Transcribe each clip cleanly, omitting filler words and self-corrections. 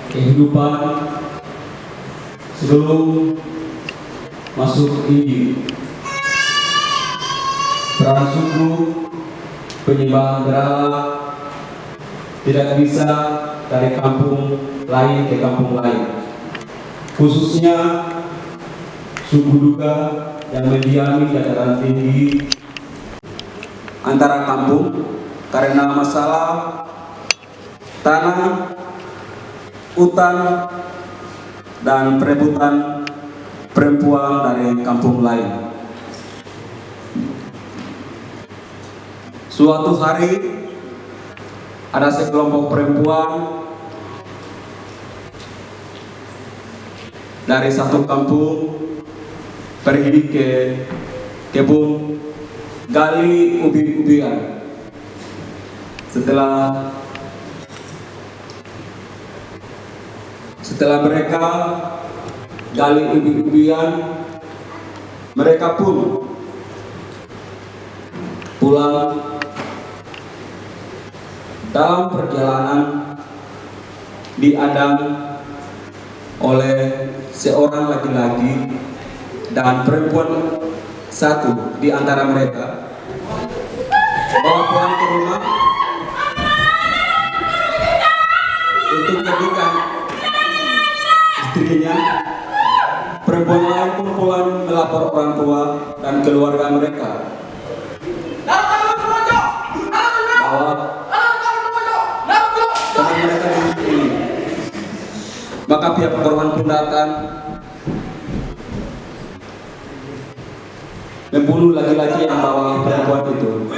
kehidupan sebelum masuk Injil. Peran suku penyembahan berhala tidak bisa dari kampung lain ke kampung lain, khususnya suku Duga yang mendiami dataran tinggi antara kampung karena masalah tanah, hutan, dan perebutan perempuan dari kampung lain. Suatu hari ada sekelompok perempuan dari satu kampung pergi ke kebun gali ubi-ubian. Setelah mereka gali ubi-ubian, mereka pun pulang. Dalam perjalanan diadang oleh seorang laki-laki dan perempuan satu di antara mereka bawa pulang ke rumah untuk jadikan istrinya. Perempuan lain pun pulang melapor orang tua dan keluarga mereka bahwa teman mereka di ini. Maka pihak korban pun datang membunuh laki-laki yang bawa perempuan itu.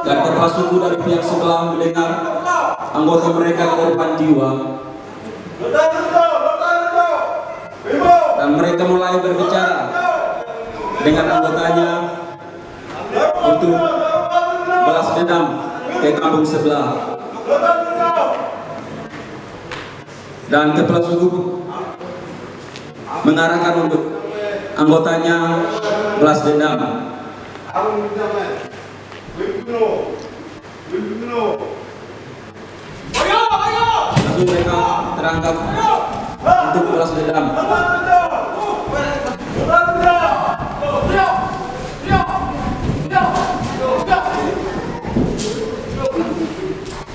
Dan kepala suku dari pihak sebelah mendengar anggota mereka korban jiwa, dan mereka mulai berbicara dengan anggotanya untuk balas dendam ke kampung sebelah. Dan kepala suku mengarahkan untuk anggotanya balas dendam. Lalu mereka terangkap untuk balas dendam.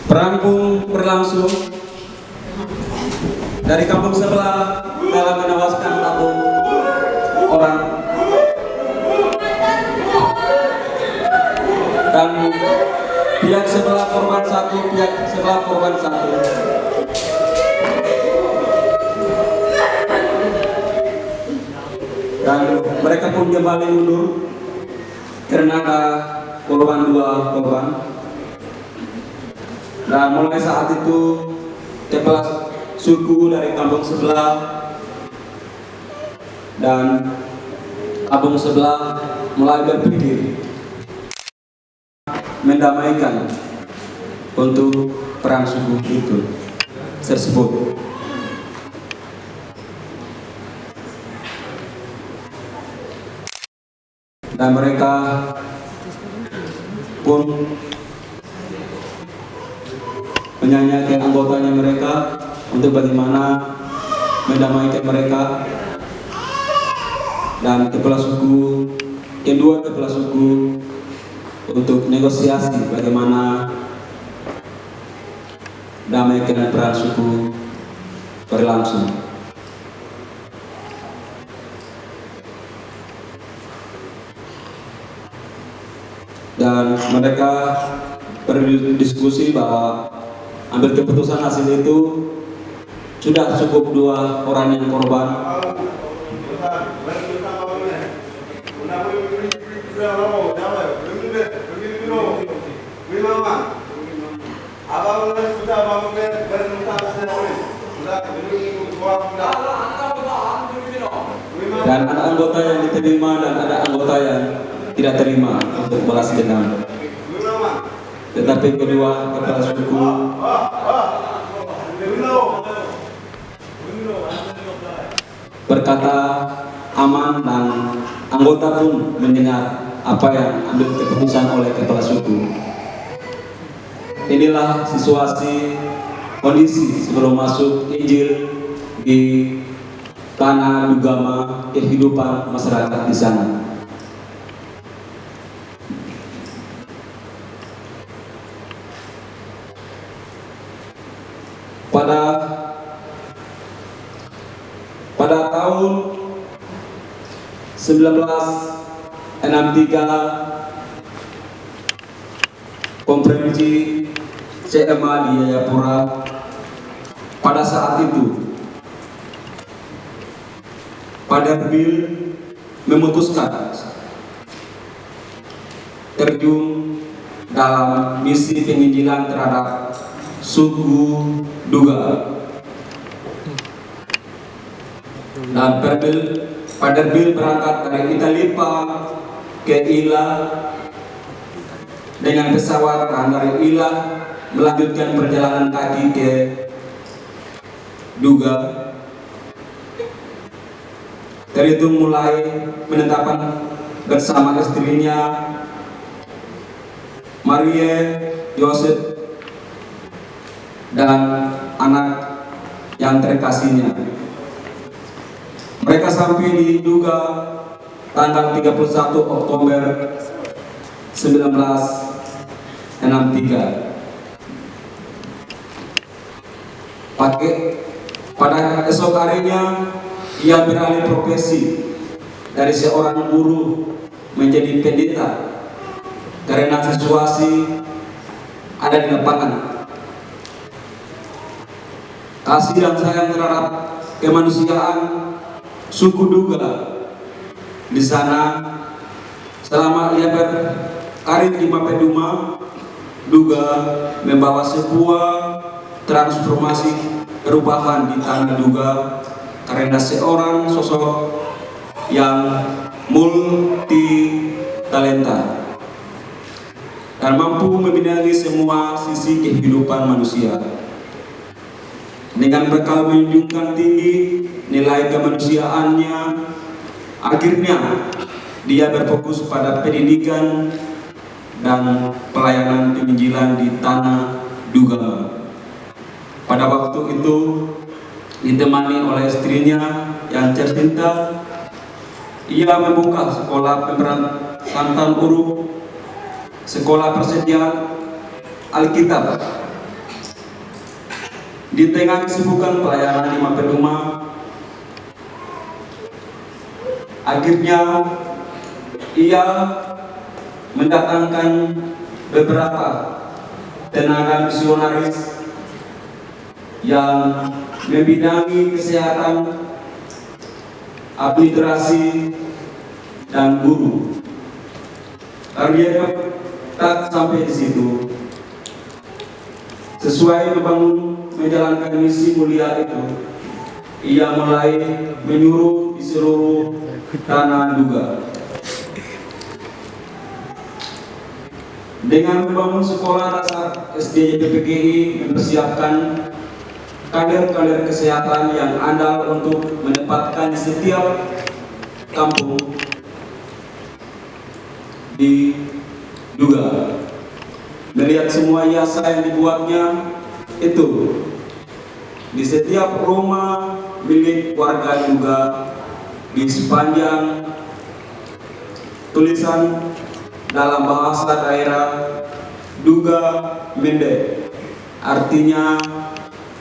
Perang pun berlangsung. Dari kampung sebelah dalam menewaskan satu orang, dan pihak sebelah korban satu, pihak sebelah korban satu. Dan mereka pun kembali mundur karena ada korban dua korban. Dan mulai saat itu kepala suku dari kampung sebelah dan kampung sebelah mulai berpikir mendamaikan untuk perang suku itu tersebut. Dan mereka pun menyanyikan anggotanya mereka untuk bagaimana mendamaikan mereka. Dan kepala suku, kedua kepala suku untuk negosiasi bagaimana damaikan dan perang suku berlangsung. Dan mereka berdiskusi bahwa ambil keputusan hasil itu sudah cukup dua orang yang korban. Dan ada anggota yang diterima dan ada anggota yang tidak terima untuk balas dendam. Tetapi kedua kepala suku berkata aman, dan anggota pun mendengar apa yang ambil keputusan oleh kepala suku. inilah situasi kondisi sebelum masuk Injil di tanah Dugama, kehidupan masyarakat di sana. Pada tahun 1963, konferensi CMA di Jayapura, pada saat itu Pader Bill memutuskan terjun dalam misi penginjilan terhadap suku Duga. Dan Pader Bill berangkat dari Italipa ke Ila dengan pesawat, dan dari Ila melanjutkan perjalanan kaki ke Duga. Dari itu mulai menetapkan bersama istrinya Marie Joseph dan anak yang terkasihnya. Mereka sampai di Duga tanggal 31 Oktober 1963. Pada esok harinya ia beralih profesi dari seorang buruh menjadi pendeta karena situasi ada di lapangan. Kasih dan sayang terhadap kemanusiaan suku Duga di sana selama ia berkarir di Mapeduma. Duga membawa sebuah transformasi perubahan di tanah Duga karena seorang sosok yang multi talenta dan mampu membidangi semua sisi kehidupan manusia. Dengan bekal menunjukkan tinggi nilai kemanusiaannya, akhirnya dia berfokus pada pendidikan dan pelayanan penginjilan di tanah Duga. Pada waktu itu ditemani oleh istrinya yang tercinta, ia membuka sekolah pemberantasan Santan Uruk, sekolah persediaan Alkitab. Di tengah kesibukan pelayanan di Mapeduma, akhirnya ia mendatangkan beberapa tenaga misionaris yang membidangi kesehatan, administrasi, dan guru. Dia tak sampai di situ. Sesuai menjalankan misi mulia itu, ia mulai menyuruh di seluruh tanah Duga. Dengan membangun sekolah dasar SD PPGI, mempersiapkan kader-kader kesehatan yang andal untuk menempatkan di setiap kampung di Duga. Melihat semua jasa yang dibuatnya itu di setiap rumah milik warga Duga, di sepanjang tulisan dalam bahasa daerah Duga Mende, artinya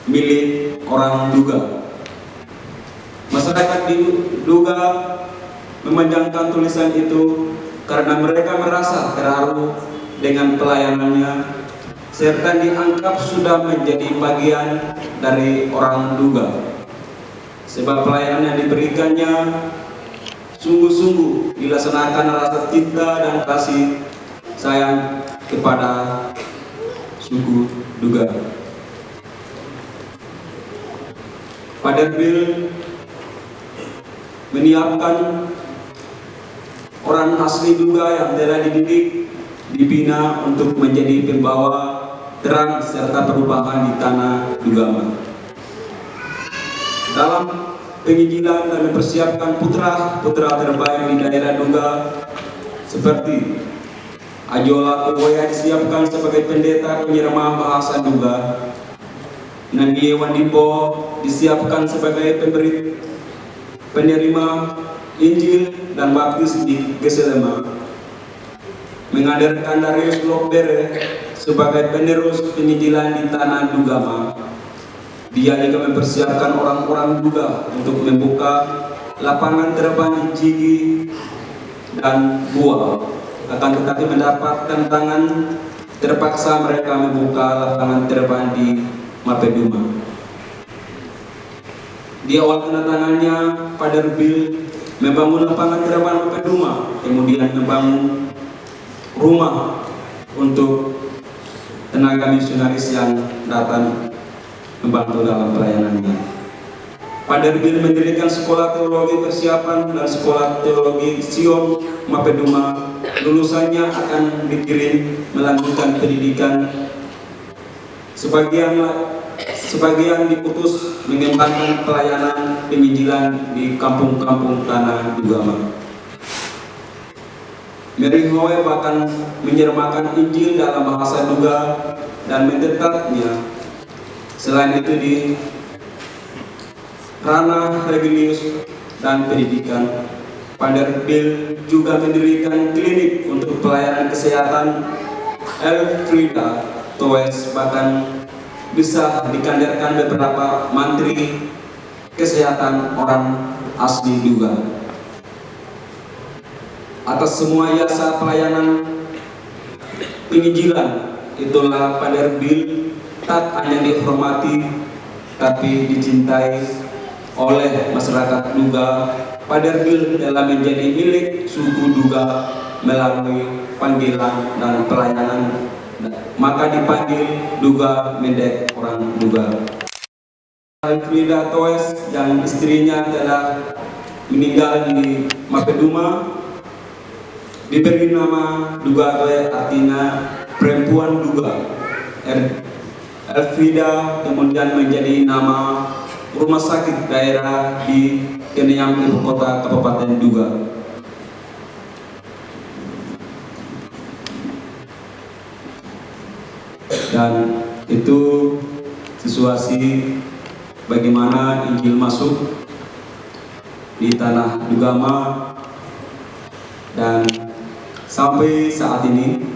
milik orang Duga. Masyarakat di Duga memanjangkan tulisan itu karena mereka merasa terharu dengan pelayanannya serta dianggap sudah menjadi bagian dari orang Duga, sebab pelayanan yang diberikannya sungguh-sungguh dilaksanakan rasa cinta dan kasih sayang kepada suku Duga. Pader Bill menyiapkan orang asli Duga yang telah dididik, dibina untuk menjadi pembawa terang serta perubahan di tanah Dugama. Dalam penginjilan dan mempersiapkan putra-putra terbaik di daerah Duga seperti Ajola Tuboya disiapkan sebagai pendeta penyirama bahasa Duga. Nandie Wandipo disiapkan sebagai penerima Injil dan baptis di Geselema. Mengadarkan Darius Lokbere sebagai penerus penginjilan di tanah Dugama. Dia juga mempersiapkan orang-orang Duga untuk membuka lapangan terbang di Jigi dan Buah. Akan tetapi mendapat tantangan, terpaksa mereka membuka lapangan terbang di Mapeduma. Di awal kedatangannya, Father Bill membangun lapangan terbang Mapeduma, kemudian membangun rumah untuk tenaga misionaris yang datang membantu dalam pelayanannya. Father Bill mendirikan sekolah teologi persiapan dan sekolah teologi Sion Mapeduma. Lulusannya akan dikirim melanjutkan pendidikan. Sebagian diputus mengembangkan pelayanan penginjilan di kampung-kampung tanah Dugama. Mary Howe bahkan menyermakan Injil dalam bahasa Duga dan mendetaknya. Selain itu di ranah religius dan pendidikan, Father Bill juga mendirikan klinik untuk pelayanan kesehatan. Elfrida Toes bahkan bisa dikandarkan beberapa mantri kesehatan orang asli Duga. Atas semua jasa pelayanan penginjilan itulah Father Bill tak hanya dihormati tapi dicintai oleh masyarakat Duga. Father Bill telah menjadi milik suku Duga melalui panggilan dan pelayanan, maka dipanggil Duga Mendek orang Duga. Frida Toes dan istrinya telah meninggal di Mapeduma, diberi nama Duga Toe, artinya perempuan Duga. Elfrida kemudian menjadi nama rumah sakit daerah di Kenyam, ibu kota Kabupaten Duga. Dan itu situasi bagaimana Injil masuk di tanah Dugama dan sampai saat ini.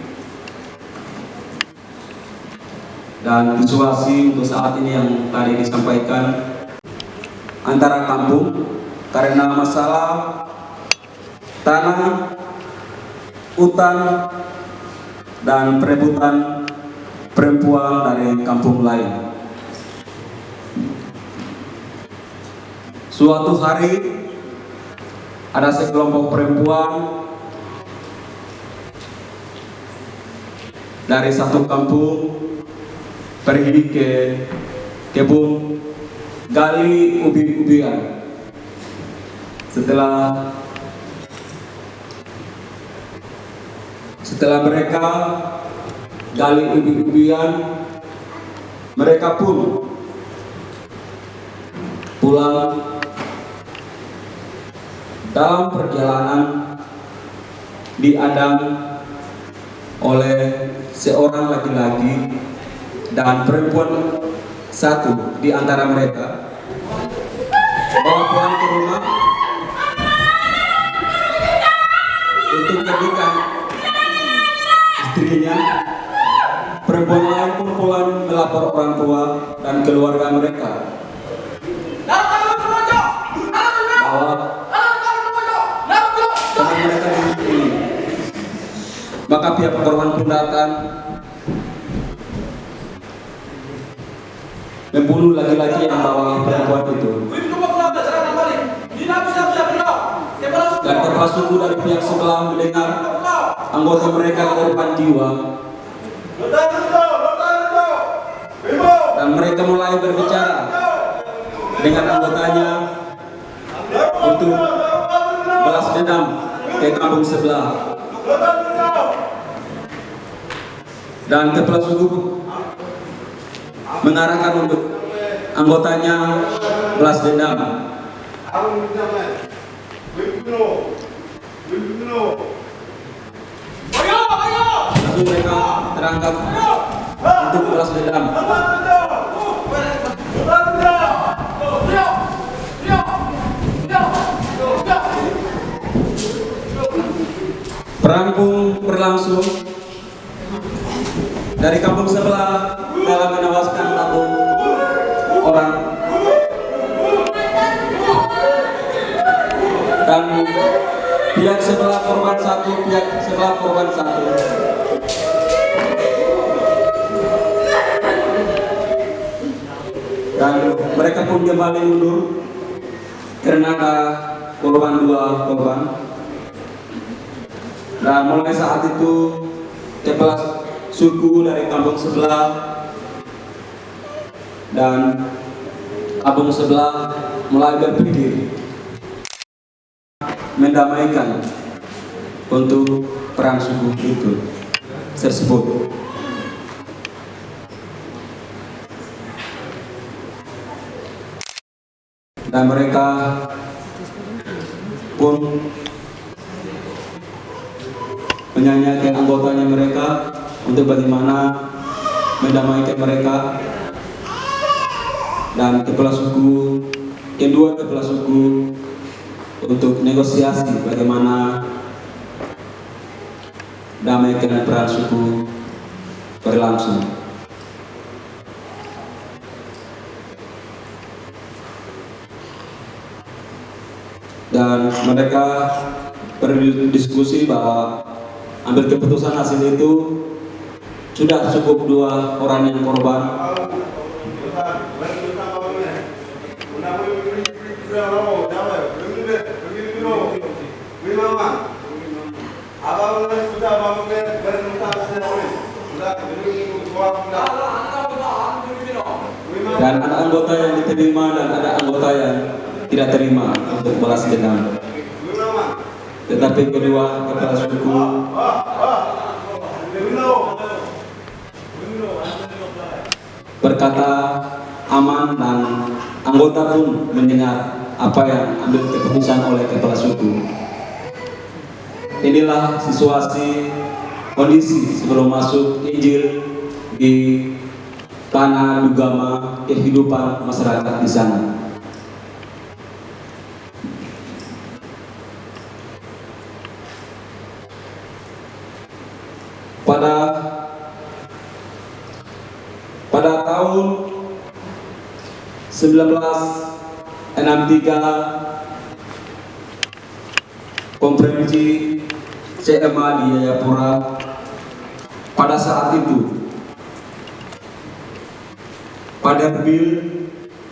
Dan situasi untuk saat ini yang tadi disampaikan antara kampung karena masalah tanah, hutan, dan perebutan perempuan dari kampung lain. Suatu hari ada sekelompok perempuan dari satu kampung pergi ke kebun gali ubi-ubian. Setelah mereka gali ubi-ubian, mereka pun pulang. Dalam perjalanan diadang oleh seorang laki-laki dan perempuan satu di antara mereka, bawa pulang ke rumah untuk jadikan istrinya. Perempuan lain pun pulang melapor orang tua dan keluarga mereka bahwa teman mereka ini. Maka pihak korban pun datang membunuh laki-laki yang bawa perempuan itu. Dan kepala suku dari pihak sebelah mendengar anggota mereka korban jiwa, dan mereka mulai berbicara dengan anggotanya untuk balas dendam ke kampung sebelah. Dan kepala suku mengarahkan untuk anggotanya balas dendam. langsung mereka terangkat untuk balas dendam. Perang pun berlangsung. Dari kampung sebelah dalam menewaskan satu orang dan pihak sebelah korban satu, pihak sebelah korban satu. Dan mereka pun kembali mundur karena ada dua korban. Dan mulai saat itu kepala suku dari kampung sebelah dan kampung sebelah mulai berpikir mendamaikan untuk perang suku itu tersebut. Dan mereka pun menyanyikan anggotanya mereka untuk bagaimana mendamaikan mereka, dan kepala suku, kedua kepala suku untuk negosiasi bagaimana damaikan perang suku berlangsung. Dan mereka berdiskusi bahwa ambil keputusan hasil itu sudah cukup dua orang yang korban. Dan ada anggota yang diterima dan ada anggota yang tidak terima untuk balas dendam. Tetapi kedua kepala suku berkata aman, dan anggota pun mendengar apa yang ambil keputusan oleh kepala suku. Inilah situasi kondisi sebelum masuk Injil di tanah Dugama, kehidupan masyarakat di sana. Pada tahun 1963 konferensi CMA di Jayapura, pada saat itu Paderbil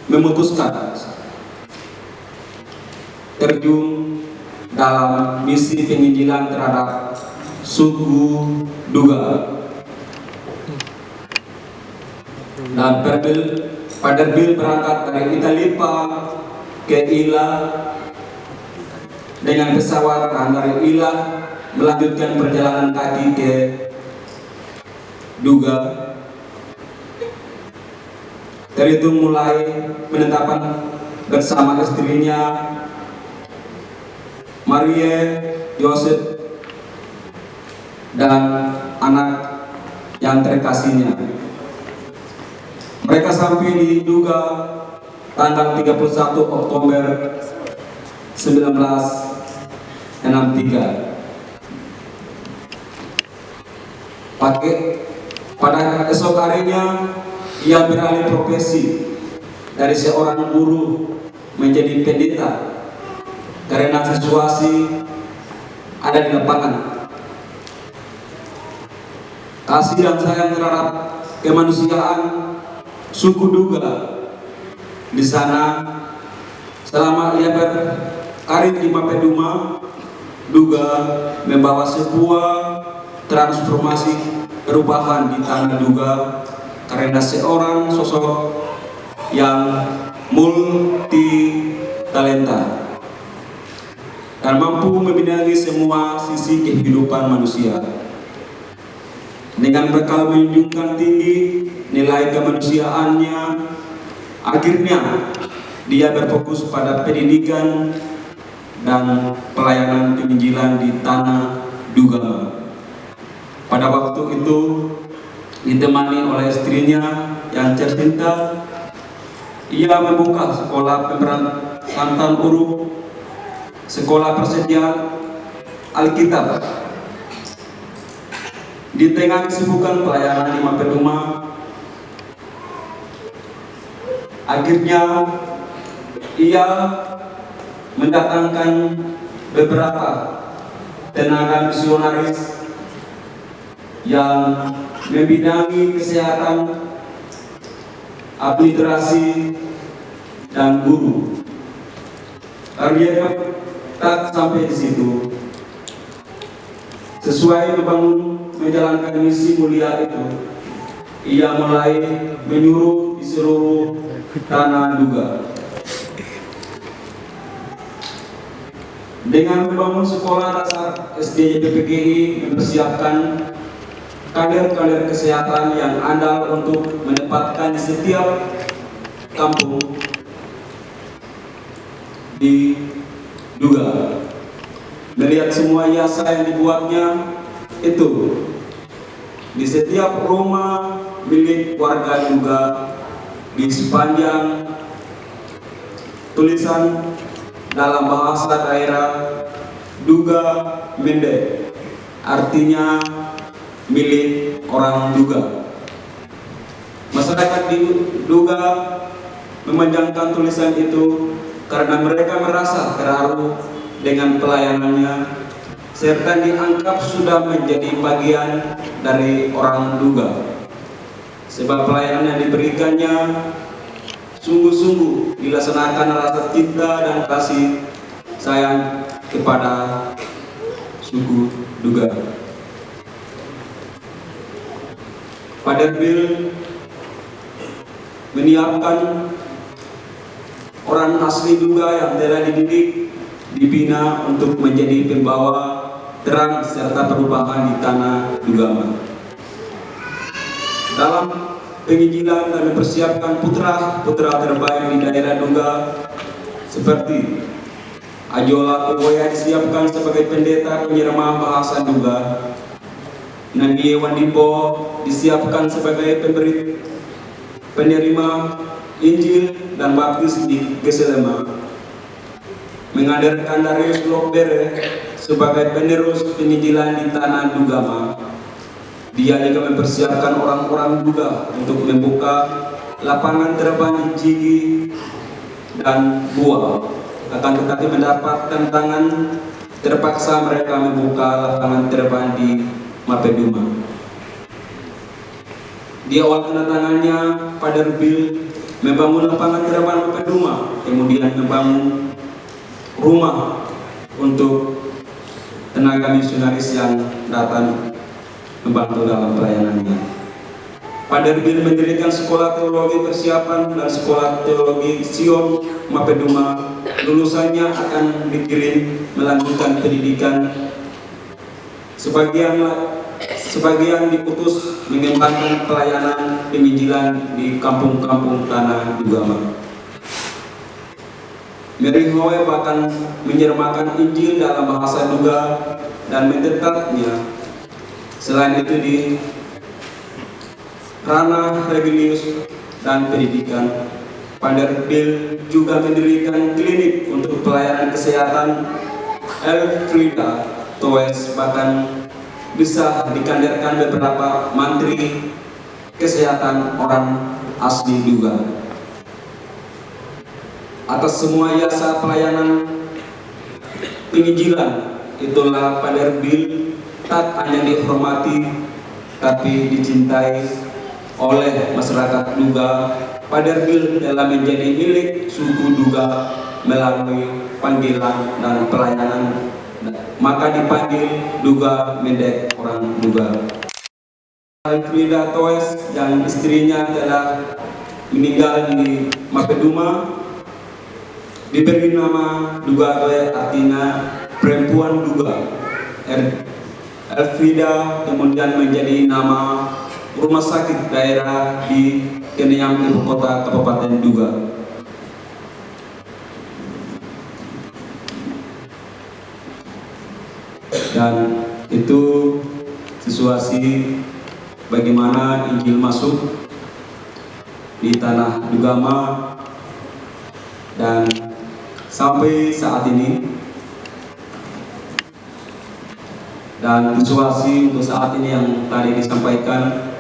memutuskan terjun dalam misi penginjilan terhadap suku Duga. Dan Paderbil berangkat dari Italipa ke Ila dengan pesawat, dan dari Ila melanjutkan perjalanan kaki ke Duga. Dari itu mulai menetapkan bersama istrinya Maria, Yosef, dan anak yang terkasihnya. Mereka sampai di Duga tanggal 31 Oktober 1963. Pada esok harinya ia beralih profesi dari seorang buruh menjadi pendeta karena situasi ada di lapangan. Kasih dan sayang terhadap kemanusiaan suku Duga di sana selama ia berkarir di Mapeduma. Duga membawa sebuah transformasi perubahan di tanah Duga karena seorang sosok yang multi talenta dan mampu membidangi semua sisi kehidupan manusia. Dengan bekal menjunjung tinggi nilai kemanusiaannya, akhirnya dia berfokus pada pendidikan dan pelayanan penginjilan di tanah Duga. Pada waktu itu ditemani oleh istrinya yang tercinta, ia membuka sekolah pemberan santan huruf, sekolah persediaan Alkitab. Di tengah kesibukan pelayanan di Mapeduma, akhirnya ia mendatangkan beberapa tenaga misionaris yang membidangi kesehatan, administrasi, dan guru. Karya tak sampai di situ. Sesuai membangun menjalankan misi mulia itu, ia mulai menyuruh di seluruh tanah Duga. Dengan membangun sekolah dasar SD PPGI, mempersiapkan kader-kader kesehatan yang andal untuk menempatkan di setiap kampung di Duga. Melihat semua jasa yang dibuatnya itu di setiap rumah milik warga Duga, di sepanjang tulisan dalam bahasa daerah Duga Mende, artinya milik orang Duga. Masyarakat di Duga memanjangkan tulisan itu karena mereka merasa terharu dengan pelayanannya, serta dianggap sudah menjadi bagian dari orang Duga, sebab pelayanan yang diberikannya sungguh-sungguh dilaksanakan rasa cinta dan kasih sayang kepada suku Duga. Paderbil menyiapkan orang asli Duga yang telah dididik, dibina untuk menjadi pembawa terang serta perubahan di tanah Dugama. Dalam penginjilan dan mempersiapkan putra-putra terbaik di daerah Duga seperti Ajola Toboya disiapkan sebagai pendeta penyerma bahasa Duga, Nandie Wandipo disiapkan sebagai penerima Injil dan baptis di Geselema, mengadakan Darius Lokbere sebagai penerus penginjilan di tanah Dugama. Dia juga mempersiapkan orang-orang Duga untuk membuka lapangan terbang di Jigi dan Buah. Akan tetapi mendapat tantangan, terpaksa mereka membuka lapangan terbang di Mapeduma. Di awal kedatangannya, Paderbil membangun lapangan terbang Mapeduma, kemudian membangun rumah untuk tenaga misionaris yang datang membantu dalam pelayanannya. Paderbil mendirikan sekolah teologi persiapan dan sekolah teologi Sion Mapeduma. Lulusannya akan dikirim melanjutkan pendidikan. Sebagian diputus mengembangkan pelayanan penginjilan di kampung-kampung tanah Dugama. Mary Hoe bahkan menyermakan Injil dalam bahasa Duga dan mencetaknya. Selain itu di ranah religius dan pendidikan, Paderbil juga mendirikan klinik untuk pelayanan kesehatan. Elfrida Toes bahkan bisa dikandarkan beberapa menteri kesehatan orang asli Duga. Atas semua jasa pelayanan penginjilan itulah Paderbil tak hanya dihormati tapi dicintai oleh masyarakat Duga. Paderbil telah menjadi milik suku Duga melalui panggilan dan pelayanan, maka dipanggil Duga Mendek orang Duga. Frida Toes dan istrinya telah meninggal di Mapeduma, diberi nama Duga Toe, artinya perempuan Duga. Elfrida kemudian menjadi nama rumah sakit daerah di Kenyam, ibu kota Kabupaten Duga. Dan itu situasi bagaimana Injil masuk di tanah Dugama, dan sampai saat ini, dan situasi untuk saat ini yang tadi disampaikan